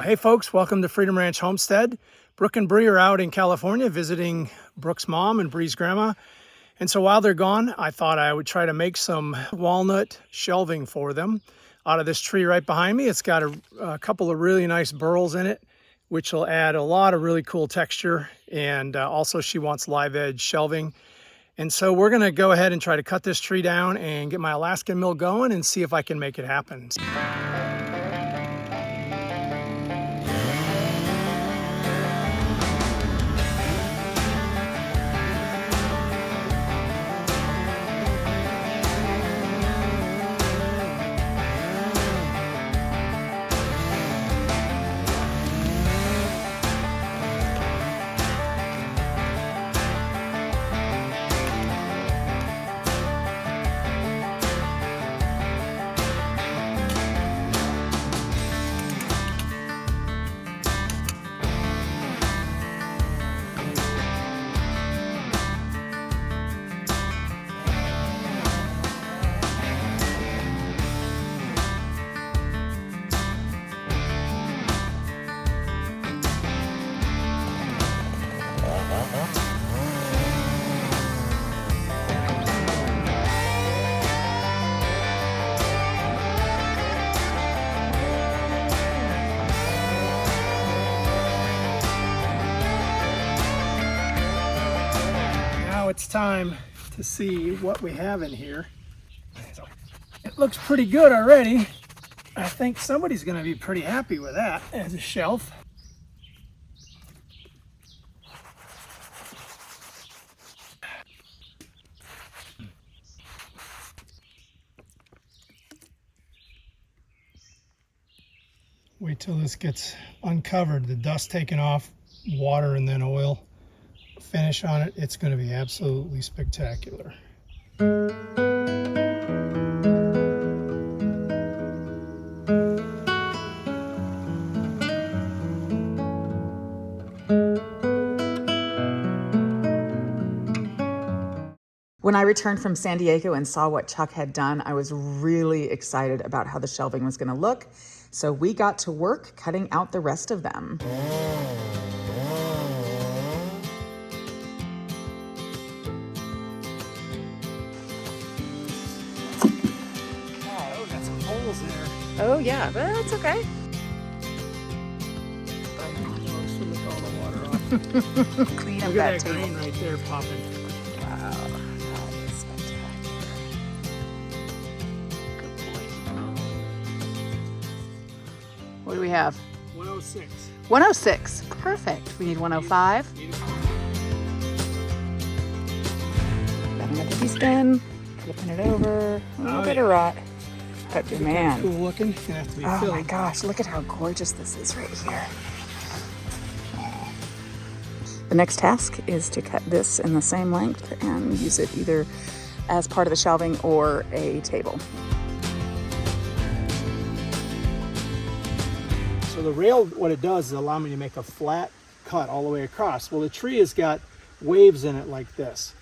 Hey folks, welcome to Freedom Ranch Homestead. Brooke and Bree are out in California visiting Brooke's mom and Bree's grandma. And so while they're gone, I thought I would try to make some walnut shelving for them out of this tree right behind me. It's got a couple of really nice burls in it, which will add a lot of really cool texture. And also she wants live edge shelving. And so we're gonna go ahead and try to cut this tree down and get my Alaskan mill going and see if I can make it happen. It's time to see what we have in here. It looks pretty good already. I think somebody's going to be pretty happy with that as a shelf. Wait till this gets uncovered, the dust taken off, water and then oil finish on it. It's going to be absolutely spectacular. When I returned from San Diego and saw what Chuck had done, I was really excited about how the shelving was going to look. So we got to work cutting out the rest of them. Oh yeah, but that's okay. Clean up that table. Green right there popping. Wow, that is spectacular. Good boy. What do we have? 106. 106. Perfect. We need 105. Got another piece done. Flipping it over. A little bit of rot. But man, cool looking. It's gonna have to be oh filled. my gosh, look at how gorgeous this is right here. The next task is to cut this in the same length and use it either as part of the shelving or a table. So the rail, what it does is allow me to make a flat cut all the way across. Well, the tree has got waves in it like this.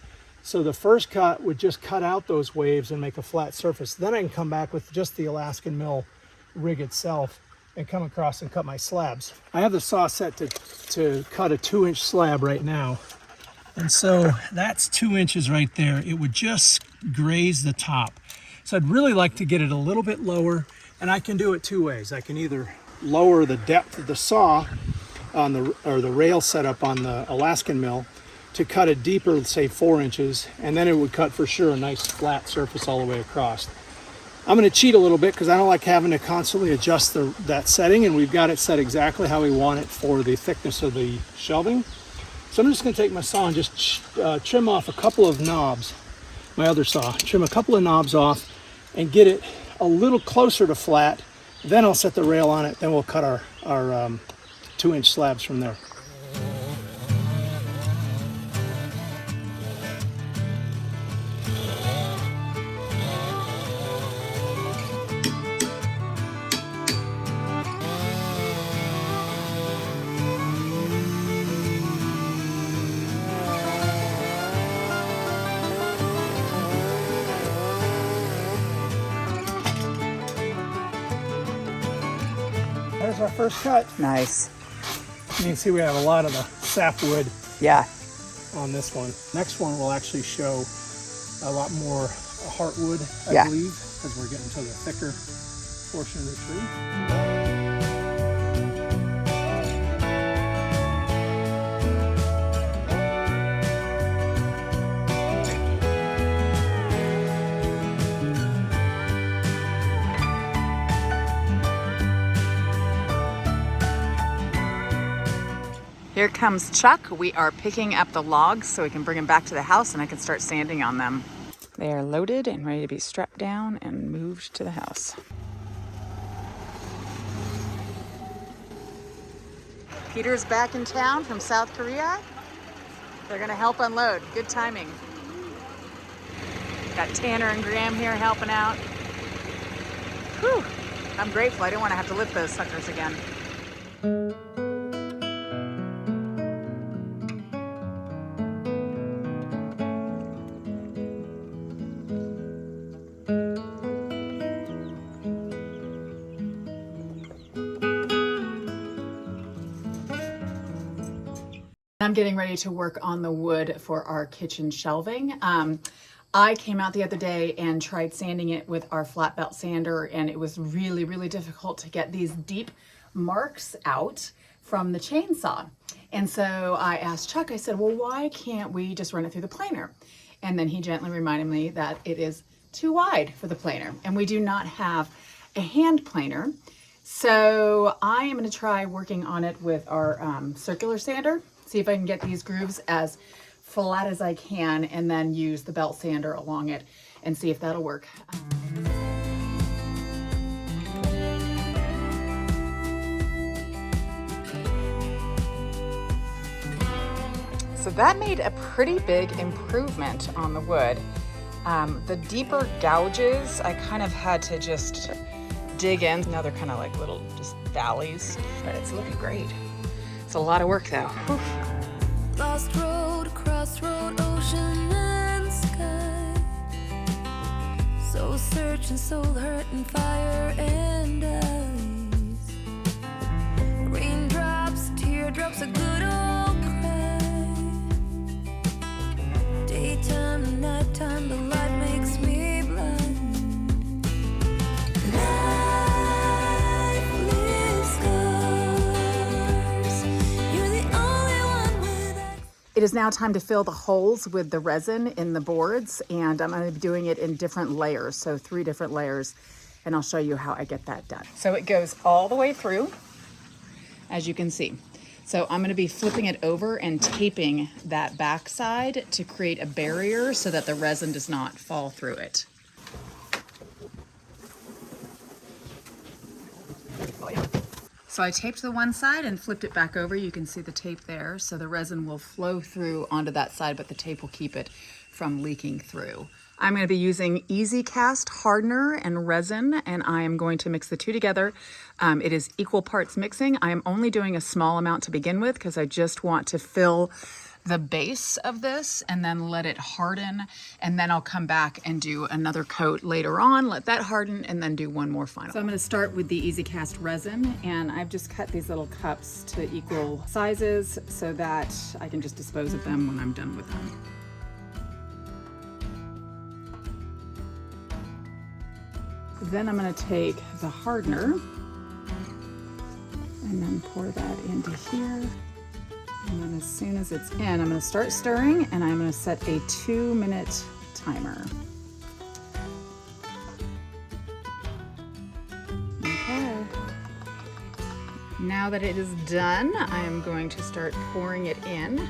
So the first cut would just cut out those waves and make a flat surface. Then I can come back with just the Alaskan mill rig itself and come across and cut my slabs. I have the saw set to cut a 2-inch slab right now. And so that's 2 inches right there. It would just graze the top. So I'd really like to get it a little bit lower, and I can do it two ways. I can either lower the depth of the saw on the rail setup on the Alaskan mill to cut it deeper, say 4 inches, and then it would cut for sure a nice flat surface all the way across. I'm going to cheat a little bit because I don't like having to constantly adjust that setting, and we've got it set exactly how we want it for the thickness of the shelving. So I'm just going to take my saw and just trim off a couple of knobs, my other saw, trim a couple of knobs off and get it a little closer to flat. Then I'll set the rail on it, then we'll cut our 2-inch slabs from there. there's our first cut. Nice. You can see we have a lot of the sapwood Yeah. on this one. Next one will actually show a lot more heartwood, I Yeah. believe, because we're getting to the thicker portion of the tree. Here comes Chuck. We are picking up the logs so we can bring them back to the house and I can start sanding on them. They are loaded and ready to be strapped down and moved to the house. Peter's back in town from South Korea. They're gonna help unload. Good timing. Got Tanner and Graham here helping out. Whew. I'm grateful. I didn't want to have to lift those suckers again. I'm getting ready to work on the wood for our kitchen shelving. I came out the other day and tried sanding it with our flat belt sander, and it was really, really difficult to get these deep marks out from the chainsaw. And so I asked Chuck, I said, well, why can't we just run it through the planer? And then he gently reminded me that it is too wide for the planer, and we do not have a hand planer. So I am going to try working on it with our circular sander, see if I can get these grooves as flat as I can, and then use the belt sander along it and see if that'll work. So that made a pretty big improvement on the wood. The deeper gouges, I kind of had to just dig in. Now they're kind of like little just valleys, but it's looking great. It's a lot of work though. Whew. Lost road, crossroad, ocean and sky. Soul searching, soul hurting, fire and ice. Raindrops, teardrops, a good old cry. Daytime and nighttime, the light makes me blind. Life leaves scars. You're the only one with I. It is now time to fill the holes with the resin in the boards, and I'm going to be doing it in different layers, so 3 different layers, and I'll show you how I get that done. So it goes all the way through, as you can see. So I'm going to be flipping it over and taping that back side to create a barrier so that the resin does not fall through it. So I taped the one side and flipped it back over. You can see the tape there. So the resin will flow through onto that side, but the tape will keep it from leaking through. I'm going to be using Easy Cast hardener and resin, and I am going to mix the two together. It is equal parts mixing. I am only doing a small amount to begin with because I just want to fill the base of this and then let it harden, and then I'll come back and do another coat later on, let that harden, and then do one more final. So I'm going to start with the Easy Cast resin, and I've just cut these little cups to equal sizes so that I can just dispose of them when I'm done with them. Then I'm going to take the hardener and then pour that into here. And then as soon as it's in, I'm going to start stirring, and I'm going to set a 2-minute timer. Okay. Now that it is done, I am going to start pouring it in.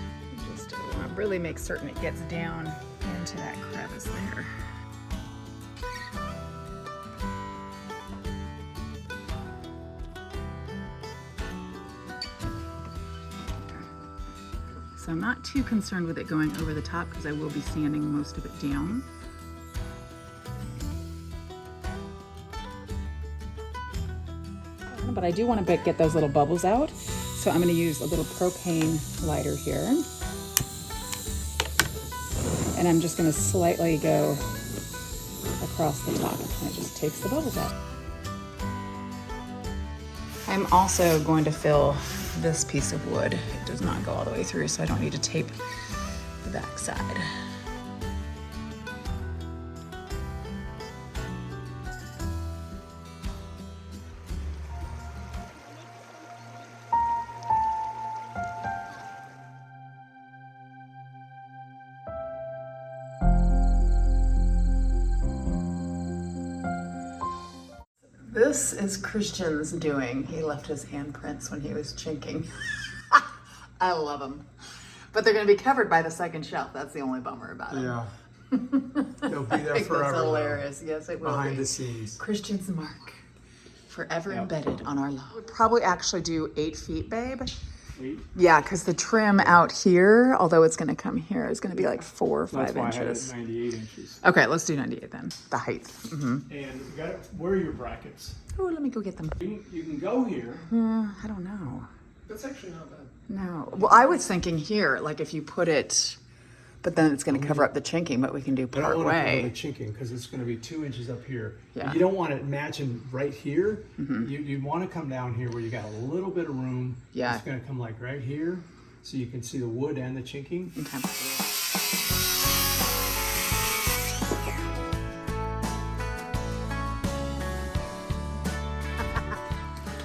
Just want to really make certain it gets down into that crevice there. So I'm not too concerned with it going over the top because I will be sanding most of it down. But I do want to get those little bubbles out. So I'm going to use a little propane lighter here. And I'm just going to slightly go across the top, and it just takes the bubbles out. I I'm also going to fill this piece of wood. It does not go all the way through, so I don't need to tape the back side. This is Christian's doing. He left his handprints when he was chinking. I love them. But they're going to be covered by the second shelf. That's the only bummer about it. Yeah. They'll be there forever. That's hilarious. Yes, it will Behind be. the scenes. Christian's mark. Forever embedded on our lawn. We'd probably actually do 8 feet, babe. 8? Yeah, because the trim out here, although it's going to come here, is going to be like 4 or 5 That's why inches. I had it 98 inches. Okay, let's do 98 then. The height. And you got to, where are your brackets? Oh, let me go get them. You can go here. I don't know. That's actually not bad. No. Well, I was thinking here, like if you put it, but then it's going to cover up the chinking, but we can do I part don't want to cover way. the chinking because it's going to be 2 inches up here. Yeah. You don't want it matching right here. You want to come down here where you got a little bit of room. Yeah. It's going to come like right here so you can see the wood and the chinking. Okay.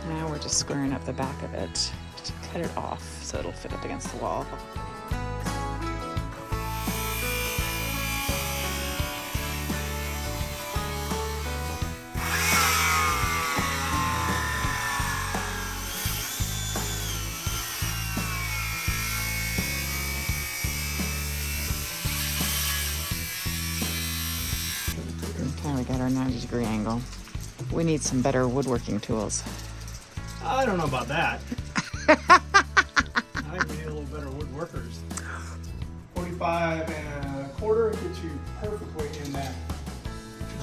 Now we're just squaring up the back of it to cut it off so it'll fit up against the wall. Okay, we got our 90-degree angle. We need some better woodworking tools. I don't know about that. I think we need a little better woodworkers. 45 1/4 gets you perfectly in that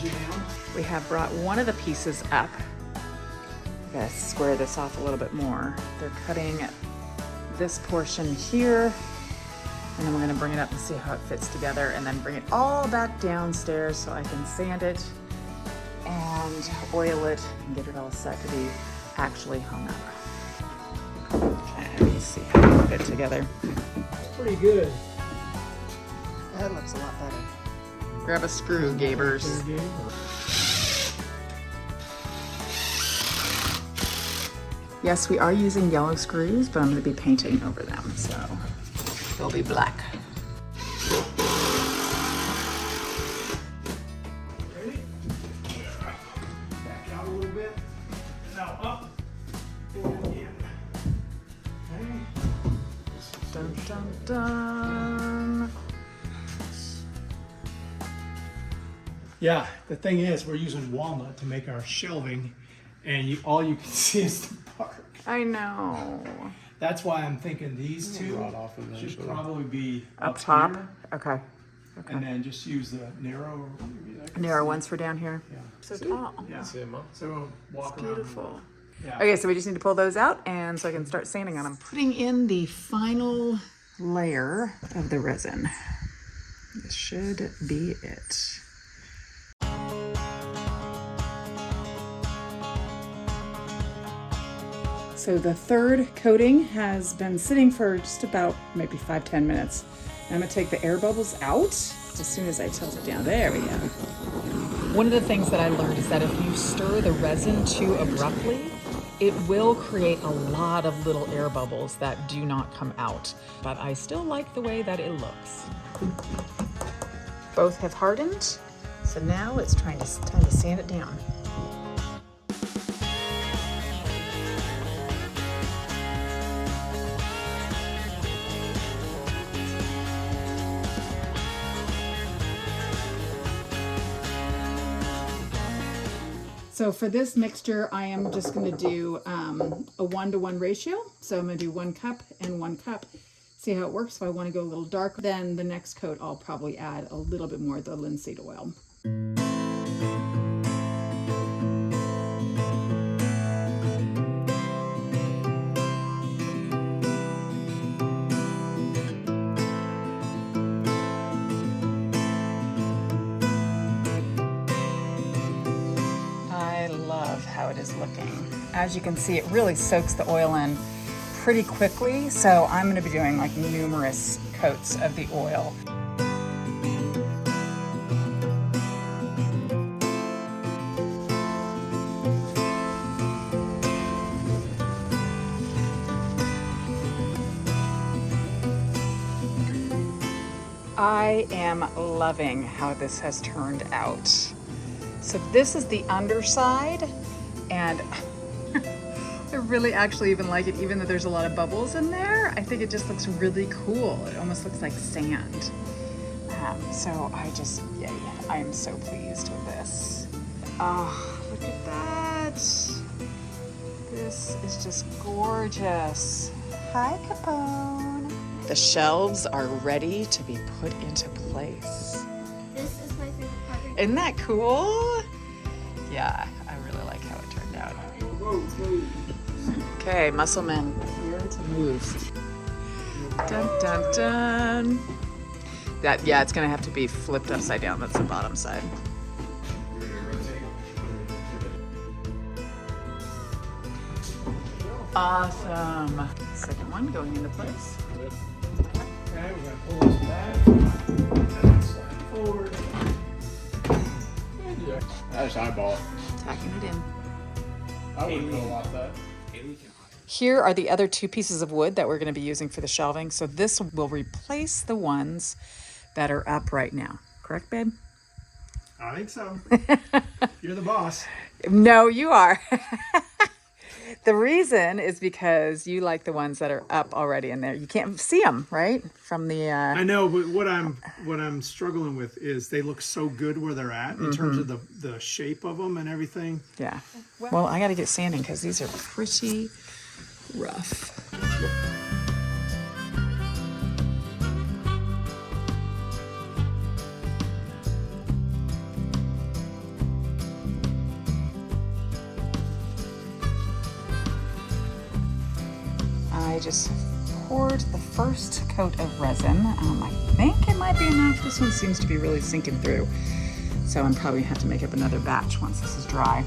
jam. We have brought one of the pieces up. I gotta square this off a little bit more. They're cutting this portion here, and then we're gonna bring it up and see how it fits together, and then bring it all back downstairs so I can sand it and oil it and get it all set to be actually hung up. Okay, let me see how it fit together. Pretty good. That looks a lot better. Grab a screw, Gabers. Yes, we are using yellow screws, but I'm going to be painting over them, so they'll be black. Ready? Back out a little bit. Now up. And in. Okay. Dun, dun, dun. Yeah, the thing is, we're using walnut to make our shelving, and all you can see is the bark. I know. That's why I'm thinking these two should probably be Up top? here, Okay. and then just use the narrow. Narrow ones for down here. Yeah. So tall. Yeah. So we'll walk around. Beautiful. Yeah. Okay, so we just need to pull those out, and so I can start sanding on them. Putting in the final layer of the resin. This should be it. So the third coating has been sitting for just about maybe 5-10 minutes. I'm gonna take the air bubbles out as soon as I tilt it down. There we go. One of the things that I learned is that if you stir the resin too abruptly, it will create a lot of little air bubbles that do not come out. But I still like the way that it looks. Both have hardened, so now it's time to sand it down. So for this mixture, I am just going to do a 1-to-1 ratio. So I'm going to do 1 cup and 1 cup. See how it works. If I want to go a little darker, then the next coat, I'll probably add a little bit more of the linseed oil. How it is looking. as you can see, it really soaks the oil in pretty quickly. So I'm going to be doing like numerous coats of the oil. I am loving how this has turned out. So this is the underside, and I really actually even like it, even though there's a lot of bubbles in there. I think it just looks really cool. It almost looks like sand. So yay, I am so pleased with this. Oh, look at that. This is just gorgeous. Hi, Capone. The shelves are ready to be put into place. This is my favorite part. Isn't that cool? Yeah, I really like how it turned out. Okay, musclemen, clear to move. Dun, dun, dun. Yeah, it's gonna have to be flipped upside down. That's the bottom side. Awesome. Second one going into place. Okay, we're gonna pull this back, and slide forward. I just eyeball it. Tacking it in. I wouldn't go off that. Here are the other two pieces of wood that we're going to be using for the shelving. So this will replace the ones that are up right now. Correct, babe? I think so. You're the boss. No, you are. The reason is because you like the ones that are up already in there. You can't see them, right? From the I know, but what I'm struggling with is they look so good where they're at in terms of the shape of them and everything. yeah. Well, I got to get sanding because these are pretty rough. I just poured the first coat of resin. I think it might be enough. This one seems to be really sinking through. So I'm probably gonna have to make up another batch once this is dry.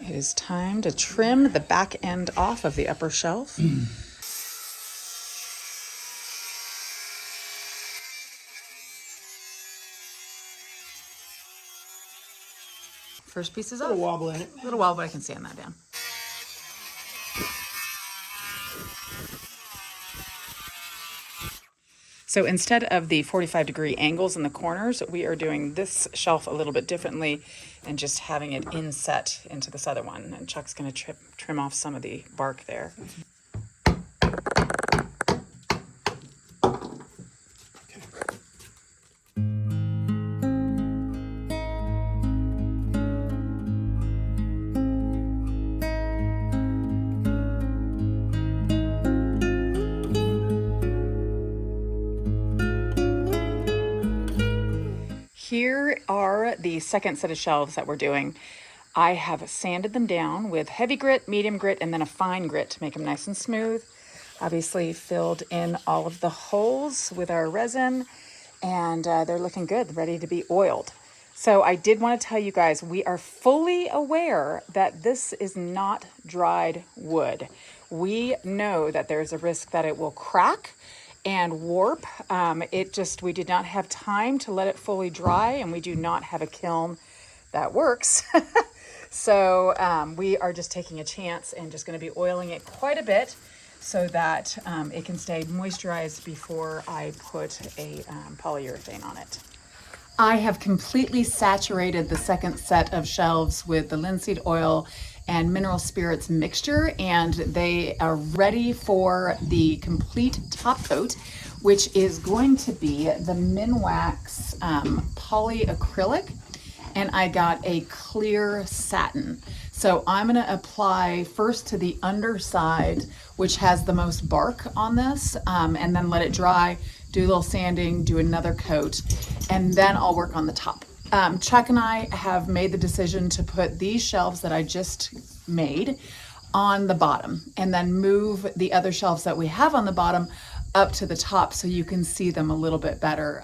It is time to trim the back end off of the upper shelf. First piece is A off. little wobble in it. A little while, but I can sand that down. So instead of the 45-degree angles in the corners, we are doing this shelf a little bit differently and just having it inset into this other one. And Chuck's gonna trim off some of the bark there. Here are the second set of shelves that we're doing. I have sanded them down with heavy grit, medium grit, and then a fine grit to make them nice and smooth. Obviously filled in all of the holes with our resin, and they're looking good, ready to be oiled. So I did want to tell you guys, we are fully aware that this is not dried wood. We know that there's a risk that it will crack and warp. We did not have time to let it fully dry, and we do not have a kiln that works. So we are just taking a chance and just going to be oiling it quite a bit so that it can stay moisturized before I put a polyurethane on it. I have completely saturated the second set of shelves with the linseed oil and mineral spirits mixture, and they are ready for the complete top coat, which is going to be the Minwax polyacrylic, and I got a clear satin. So I'm gonna apply first to the underside, which has the most bark on this, and then let it dry, do a little sanding, do another coat, and then I'll work on the top. Chuck and I have made the decision to put these shelves that I just made on the bottom and then move the other shelves that we have on the bottom up to the top so you can see them a little bit better.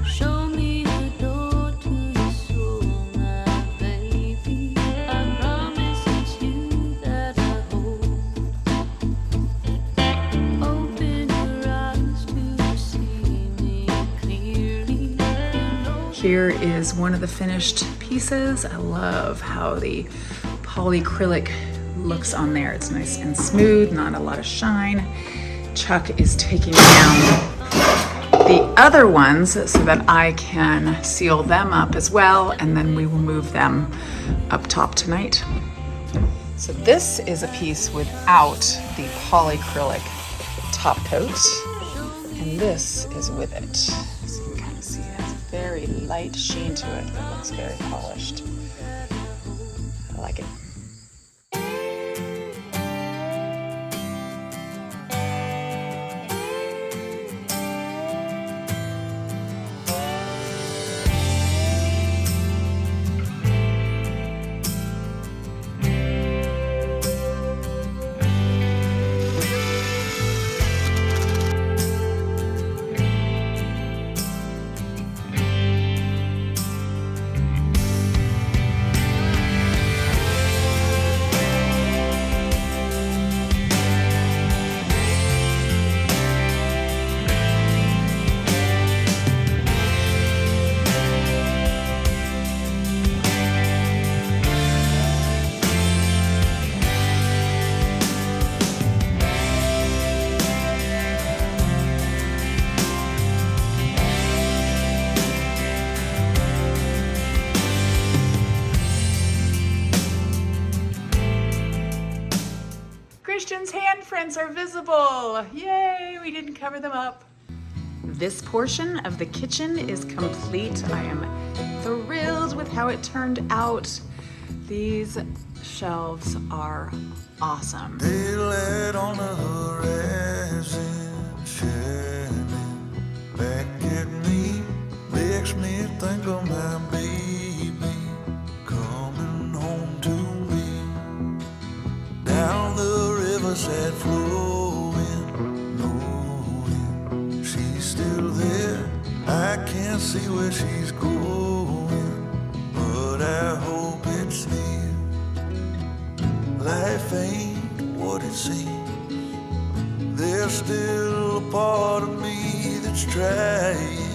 Show me the door to your soul, my baby. I promise it's you that I hold. Open your eyes to see me clearly. Here is one of the finished pieces. I love how the polycrylic looks on there. It's nice and smooth, not a lot of shine. Chuck is taking down the other ones so that I can seal them up as well, and then we will move them up top tonight. So this is a piece without the polycrylic top coat, and this is with it. So you can kind of see it has a very light sheen to it that looks very polished. I like it. Christian's handprints are visible. Yay, we didn't cover them up. This portion of the kitchen is complete. I am thrilled with how it turned out. These shelves are awesome. Daylight on the horizon, shining back at me, makes me think of my baby coming home to me. Down the riverside flowing, knowing she's still there. I can't see where she's going, but I hope it's near. Life ain't what it seems. There's still a part of me that's trying